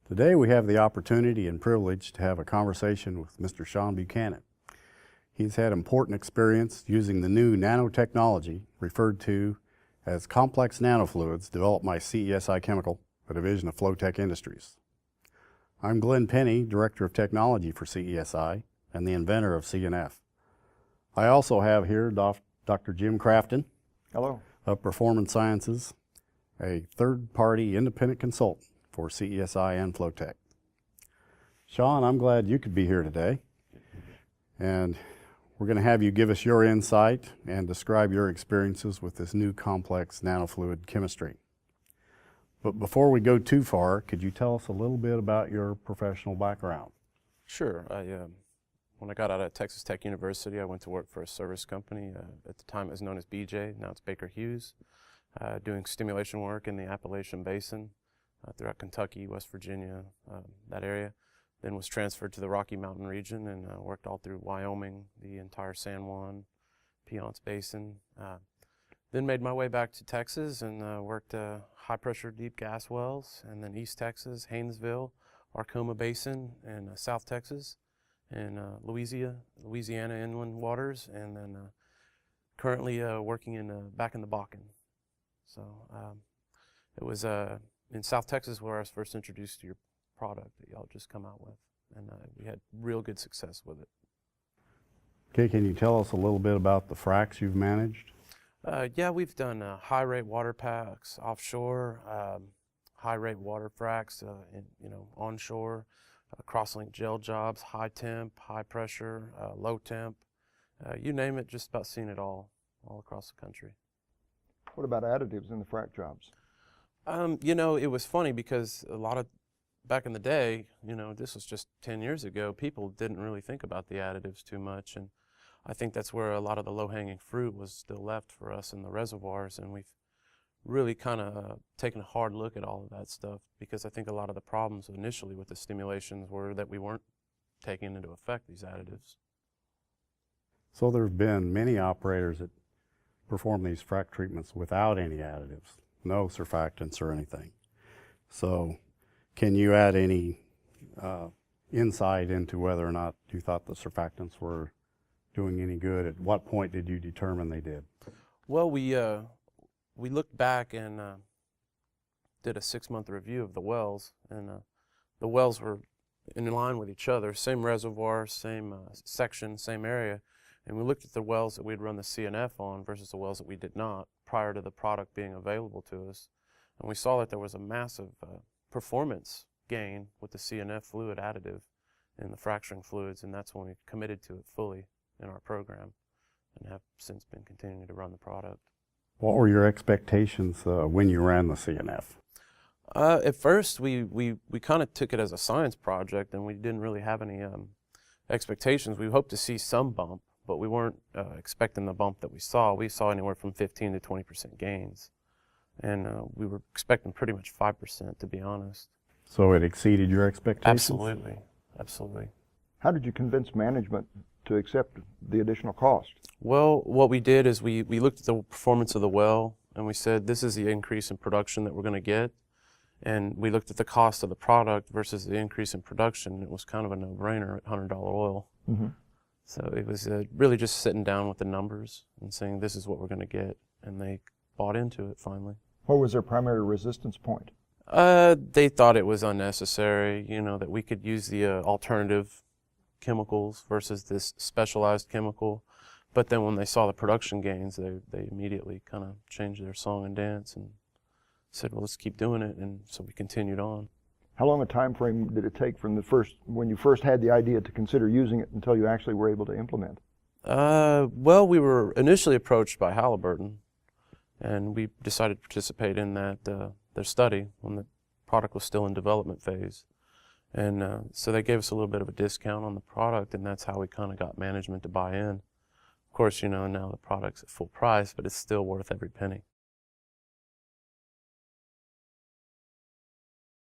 Today we have the opportunity and privilege to have a conversation with Mr. Sean Buccannan. He's had important experience using the new nanotechnology referred to as complex nanofluids developed by CESI Chemical, a division of Flowtech Industries. I'm Glenn Penny, Director of Technology for CESI and the inventor of CnF. I also have here Dr. Jim Crafton. Hello. Of Performance Sciences, a third-party independent consultant for CESI and Flowtech. Sean, I'm glad you could be here today, and we're going to have you give us your insight and describe your experiences with this new complex nanofluid chemistry. But before we go too far, could you tell us a little bit about your professional background? Sure. When I got out of Texas Tech University, I went to work for a service company. At the time it was known as BJ, now it's Baker Hughes, doing stimulation work in the Appalachian Basin throughout Kentucky, West Virginia, that area. Then was transferred to the Rocky Mountain region and worked all through Wyoming, the entire San Juan, Piceance Basin. Then made my way back to Texas and worked high pressure deep gas wells, and then East Texas, Haynesville, Arkoma Basin, and South Texas, and Louisiana inland waters, and then currently working back in the Bakken. So it was in South Texas where I was first introduced to your product that y'all just come out with, and we had real good success with it. Okay, can you tell us a little bit about the fracs you've managed? Yeah, we've done high rate water packs offshore, high rate water fracs, onshore, crosslink gel jobs, high temp, high pressure, low temp, you name it, just about seen it all across the country. What about additives in the frac jobs? It was funny because back in the day, this was just 10 years ago, people didn't really think about the additives too much, and I think that's where a lot of the low-hanging fruit was still left for us in the reservoirs, and we've really kind of taken a hard look at all of that stuff, because I think a lot of the problems initially with the stimulations were that we weren't taking into effect these additives. So there have been many operators that perform these frac treatments without any additives, no surfactants or anything. So can you add any insight into whether or not you thought the surfactants were doing any good? At what point did you determine they did? Well, we looked back and did a 6-month review of the wells, and the wells were in line with each other, same reservoir, same section, same area, and we looked at the wells that we'd run the CnF on versus the wells that we did not prior to the product being available to us, and we saw that there was a massive performance gain with the CnF fluid additive in the fracturing fluids, and that's when we committed to it fully in our program and have since been continuing to run the product. What were your expectations when you ran the CnF? At first, we kind of took it as a science project, and we didn't really have any expectations. We hoped to see some bump, but we weren't expecting the bump that we saw. We saw anywhere from 15 to 20% gains, and we were expecting pretty much 5%, to be honest. So it exceeded your expectations? Absolutely, absolutely. How did you convince management to accept the additional cost? Well, what we did is we looked at the performance of the well, and we said this is the increase in production that we're going to get, and we looked at the cost of the product versus the increase in production. It was kind of a no-brainer at $100 oil. Mm-hmm. So it was really just sitting down with the numbers and saying this is what we're going to get, and they bought into it finally. What was their primary resistance point? They thought it was unnecessary, that we could use the alternative chemicals versus this specialized chemical. But then when they saw the production gains, they immediately kind of changed their song and dance and said, well, let's keep doing it, and so we continued on. How long a time frame did it take from when you first had the idea to consider using it until you actually were able to implement? Well, we were initially approached by Halliburton, and we decided to participate in their study when the product was still in development phase. And so they gave us a little bit of a discount on the product, and that's how we kind of got management to buy in. Of course, now the product's at full price, but it's still worth every penny.